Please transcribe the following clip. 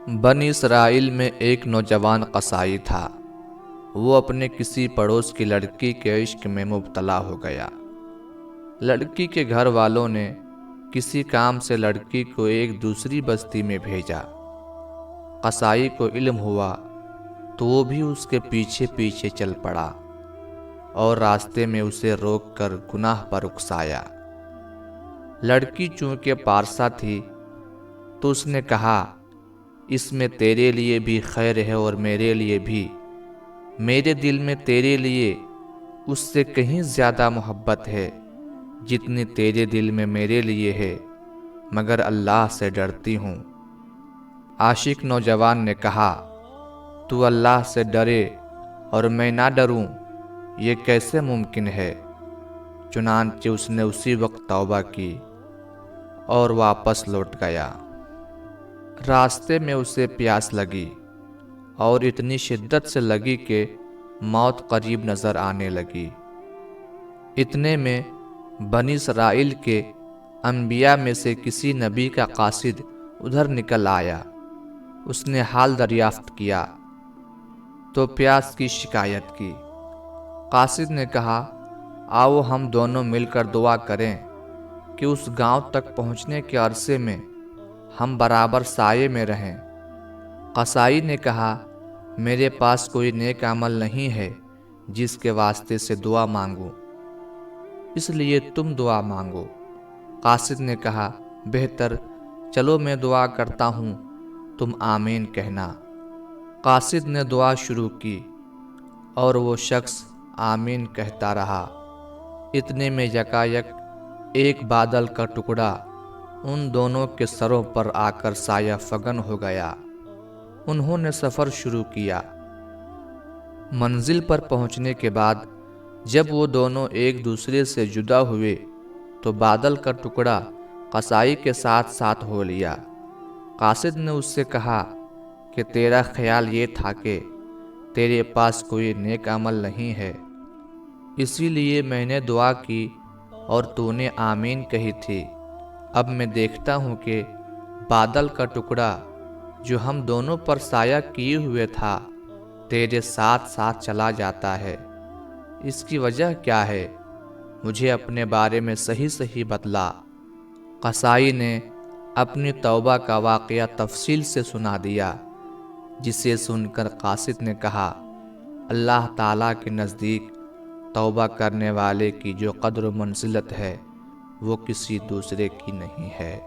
بنی اسرائیل میں ایک نوجوان قصائی تھا۔ وہ اپنے کسی پڑوس کی لڑکی کے عشق میں مبتلا ہو گیا۔ لڑکی کے گھر والوں نے کسی کام سے لڑکی کو ایک دوسری بستی میں بھیجا۔ قصائی کو علم ہوا تو وہ بھی اس کے پیچھے پیچھے چل پڑا اور راستے میں اسے روک کر گناہ پر اکسایا۔ لڑکی چونکہ پارسا تھی تو اس نے کہا، اس میں تیرے لیے بھی خیر ہے اور میرے لیے بھی۔ میرے دل میں تیرے لیے اس سے کہیں زیادہ محبت ہے جتنی تیرے دل میں میرے لیے ہے، مگر اللہ سے ڈرتی ہوں۔ عاشق نوجوان نے کہا، تو اللہ سے ڈرے اور میں نہ ڈروں، یہ کیسے ممکن ہے؟ چنانچہ اس نے اسی وقت توبہ کی اور واپس لوٹ گیا۔ راستے میں اسے پیاس لگی اور اتنی شدت سے لگی کہ موت قریب نظر آنے لگی۔ اتنے میں بنی اسرائیل کے انبیاء میں سے کسی نبی کا قاصد ادھر نکل آیا۔ اس نے حال دریافت کیا تو پیاس کی شکایت کی۔ قاصد نے کہا، آؤ ہم دونوں مل کر دعا کریں کہ اس گاؤں تک پہنچنے کے عرصے میں ہم برابر سائے میں رہیں۔ قصائی نے کہا، میرے پاس کوئی نیک عمل نہیں ہے جس کے واسطے سے دعا مانگوں، اس لیے تم دعا مانگو۔ قاصد نے کہا، بہتر، چلو میں دعا کرتا ہوں، تم آمین کہنا۔ قاصد نے دعا شروع کی اور وہ شخص آمین کہتا رہا۔ اتنے میں یکایک ایک بادل کا ٹکڑا ان دونوں کے سروں پر آ کر سایہ فگن ہو گیا۔ انہوں نے سفر شروع کیا۔ منزل پر پہنچنے کے بعد جب وہ دونوں ایک دوسرے سے جدا ہوئے تو بادل کا ٹکڑا قصائی کے ساتھ ساتھ ہو لیا۔ قاصد نے اس سے کہا کہ تیرا خیال یہ تھا کہ تیرے پاس کوئی نیک عمل نہیں ہے، اسی لیے میں نے دعا کی اور تو نے آمین کہی تھی۔ اب میں دیکھتا ہوں کہ بادل کا ٹکڑا جو ہم دونوں پر سایہ کیے ہوئے تھا تیرے ساتھ ساتھ چلا جاتا ہے، اس کی وجہ کیا ہے؟ مجھے اپنے بارے میں صحیح صحیح بتلا۔ قصائی نے اپنی توبہ کا واقعہ تفصیل سے سنا دیا، جسے سن کر قاصد نے کہا، اللہ تعالیٰ کے نزدیک توبہ کرنے والے کی جو قدر و منزلت ہے وہ کسی دوسرے کی نہیں ہے۔